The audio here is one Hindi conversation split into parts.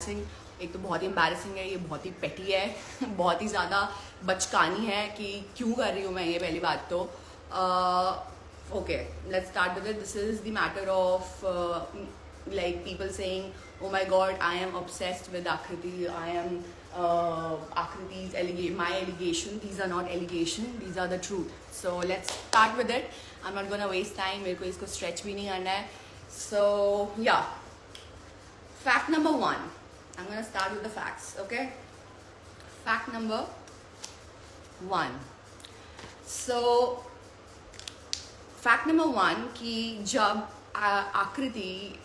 एक तो बहुत ही एम्बैरेसिंग है, ये बहुत ही पेटी है बहुत ही ज़्यादा बचकानी है कि क्यों कर रही हूँ मैं ये। पहली बात तो okay, let's start with it. This is the matter of like people saying, oh my god, I am obsessed with Akriti, I am Akriti's my allegation. These are not allegation, these are the truth. So let's start with it. I'm not gonna waste time, मेरे को इसको stretch भी नहीं करना है. So yeah, fact number one, I'm gonna start with the facts, okay? Fact number one. So fact number one कि जब आकृति,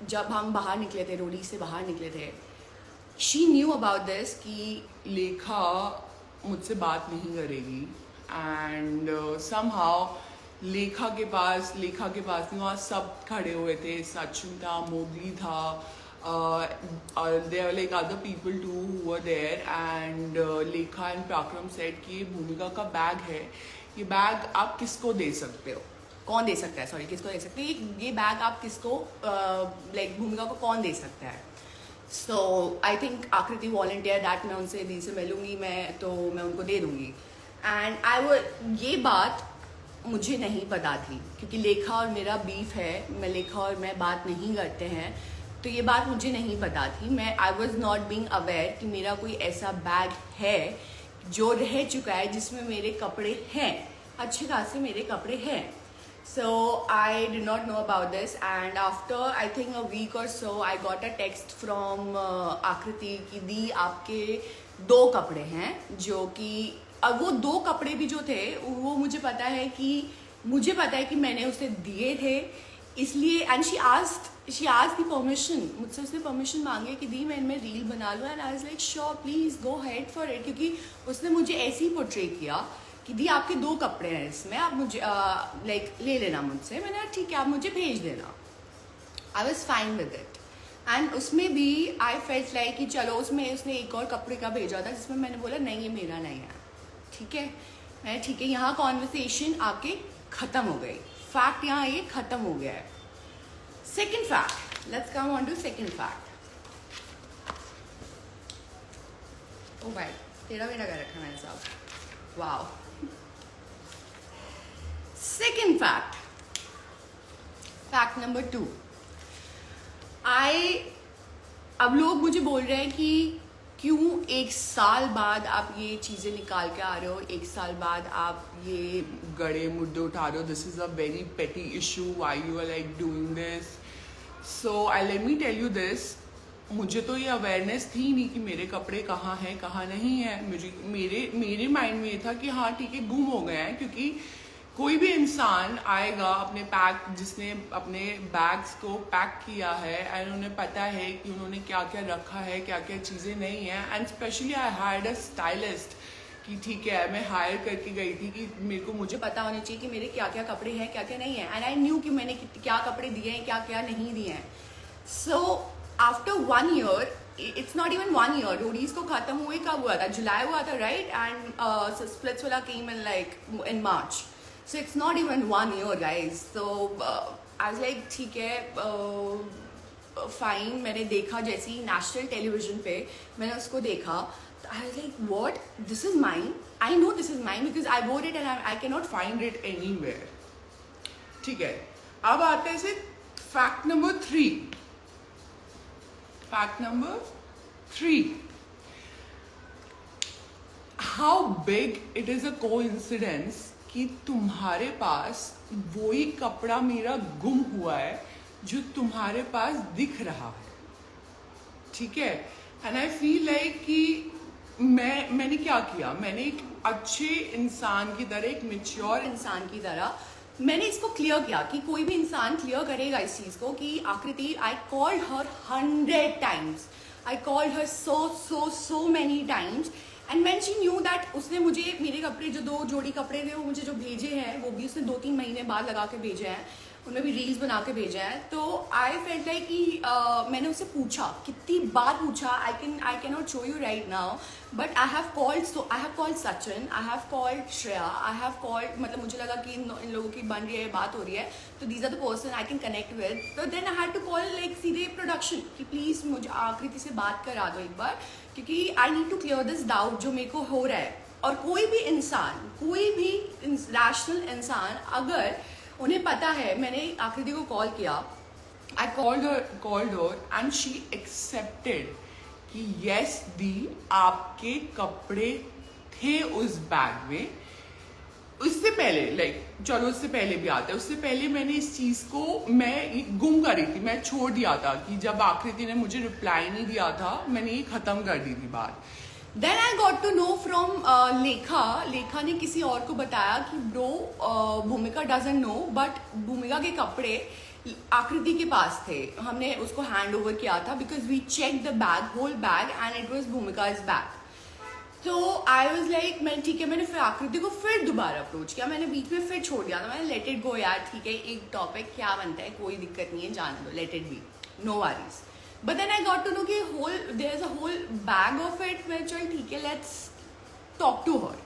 जब हम बाहर निकले थे, रोली से बाहर निकले थे, शी न्यू अबाउट दिस कि लेखा मुझसे बात नहीं करेगी एंड समहाउ लेखा के पास नहीं, वहाँ सब खड़े हुए थे, सचिन था, मोगली था, there like other people too who were there and Lekha and Parakram said कि ये भूमिका का बैग है, ये बैग आप किसको दे सकते हो? कौन दे सकता है, सॉरी, किसको दे सकते हैं ये बैग? आप किसको लाइक भूमिका को कौन दे सकता है? सो आई थिंक आकृति वॉलंटियर दैट, मैं उनसे दी से मिलूंगी, मैं उनको दे दूंगी. एंड ये बात मुझे नहीं पता थी क्योंकि लेखा और मेरा बीफ है, लेखा और मैं बात नहीं करते हैं, तो ये बात मुझे नहीं पता थी. I was not being aware कि मेरा कोई ऐसा बैग है जो रह चुका है जिसमें मेरे कपड़े हैं, अच्छे खासे मेरे कपड़े हैं. So I did not know about this, and after I think a week or so I got a text from आकृति कि दी आपके 2 कपड़े हैं, जो कि अब वो 2 कपड़े भी जो थे वो मुझे पता है कि मैंने उसे दिए थे, इसलिए and she asked the permission, मुझसे उसने परमिशन मांगे कि दी मैं इनमें रील बना लूँ, and I was like sure please go head for it, क्योंकि उसने मुझे ऐसे ही पोर्ट्रे किया कि दी आपके 2 कपड़े हैं इसमें, आप मुझे लाइक ले लेना मुझसे. मैंने कहा ठीक है, आप मुझे भेज देना. I was fine with it. And उसमें भी आई फेल्ट लाइक कि चलो, उसमें उसने एक और कपड़े का भेजा था जिसमें मैंने बोला नहीं ये मेरा नहीं है, ठीक है. मैं ठीक है, यहाँ कॉन्वर्सेशन आपके ख़त्म हो गई, फैक्ट यहाँ ये ख़त्म हो गया है. Second fact, let's come on to second fact. ओ भाई, तेरा मेरा कर रखा मैंने साहब, वाओ. Second fact number 2. अब लोग मुझे बोल रहे हैं कि क्यों 1 साल बाद आप ये चीज़ें निकाल के आ रहे हो, 1 साल बाद आप ये गड़े मुद्दे उठा रहे हो, this is a very petty issue, why you are like doing this. So I let me tell you this, मुझे तो ये अवेयरनेस थी नहीं कि मेरे कपड़े कहाँ हैं कहाँ नहीं है. मेरे माइंड में ये था कि हाँ ठीक है, गुम हो गए हैं, क्योंकि कोई भी इंसान आएगा जिसने अपने बैग्स को पैक किया है एंड उन्हें पता है कि उन्होंने क्या क्या रखा है, क्या क्या चीज़ें नहीं हैं. And specially I hired a stylist कि ठीक है, मैं हायर करके गई थी कि मुझे पता होना चाहिए कि मेरे क्या क्या कपड़े हैं, क्या क्या नहीं है. एंड आई न्यू कि मैंने क्या कपड़े दिए हैं, क्या क्या नहीं दिए हैं. So after 1 year, it's not even 1 year, Roadies को खत्म हुए कब हुआ था? जुलाई हुआ था, राइट? एंड स्प्लिट्स वाला came in like in March. So it's not even 1 year, guys. So I was like ठीक है, फाइन. मैंने देखा जैसे ही नेशनल टेलीविजन पे मैंने उसको देखा, तो I was like what, this is mine, I know this is mine because I वोर it and I can not find it anywhere. ठीक है, अब आते हैं से fact number 3. Fact number 3, how big it is a coincidence कि तुम्हारे पास वही कपड़ा मेरा गुम हुआ है जो तुम्हारे पास दिख रहा है, ठीक है. एंड आई फील लाइक कि मैंने क्या किया, मैंने एक अच्छे इंसान की तरह, एक मैच्योर इंसान की तरह मैंने इसको क्लियर किया कि कोई भी इंसान क्लियर करेगा इस चीज़ को कि आकृति, I called her 100 times, I called her so many times. And when she knew that, उसने मुझे मेरे कपड़े जो 2 जोड़ी कपड़े थे वो मुझे जो भेजे हैं, वो भी उसने 2-3 महीने बाद लगा के भेजे हैं. उन्होंने भी रील्स बना के भेजा है। तो आई फेल्ट लाइक कि मैंने उससे पूछा, कितनी बार पूछा, I can not show you right now, but I have called Sachin, I have called Shreya, I have called, मतलब मुझे लगा कि इन लोगों की बन रही है, बात हो रही है, तो these are the person I can connect with. तो then I had to call like सीधे प्रोडक्शन कि प्लीज़ मुझे आकृति से बात करा दो एक बार, क्योंकि I need to clear this doubt जो मेरे को हो रहा है। और कोई भी इंसान, कोई भी रैशनल इंसान, अगर उन्हें पता है, मैंने आकृति को कॉल किया, I called her and she accepted कि yes दी, आपके कपड़े थे उस बैग में। उससे पहले चलो उससे पहले भी आता है, उससे पहले मैंने इस चीज को मैं गुम कर रही थी, मैं छोड़ दिया था कि जब आकृति ने मुझे रिप्लाई नहीं दिया था, मैंने ये खत्म कर दी थी बात। Then I got to know from Lekha ने किसी और को बताया कि ब्रो भूमिका डजंट नो, बट भूमिका के कपड़े आकृति के पास थे, हमने उसको हैंड ओवर किया था, because we check the bag, whole bag, and it was Bhumika's bag. तो आई वॉज लाइक, मैं ठीक है, मैंने फिर आकृति को फिर दोबारा अप्रोच किया, मैंने बीच में फिर छोड़ दिया था, मैंने लेट इट गो यार, ठीक है एक टॉपिक क्या बनता है, कोई दिक्कत नहीं है, जाने दो, let it be, no worries. But then I got to know कि there is a whole bag of it, मैं चल ठीक है, लेट्स टॉक टू हर।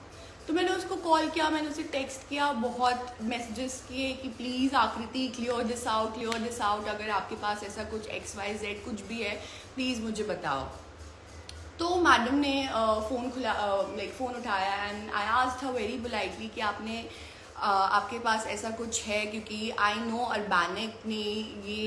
तो मैंने उसको कॉल किया, मैंने उसे टेक्स्ट किया, बहुत मैसेजेस किए कि प्लीज़ आकृति क्लियर दिस आउट, अगर आपके पास ऐसा कुछ XYZ कुछ भी है प्लीज़ मुझे बताओ। तो मैडम ने फ़ोन उठाया and I asked her very politely कि आपके पास ऐसा कुछ है, क्योंकि आई नो अर्बैनिक ने ये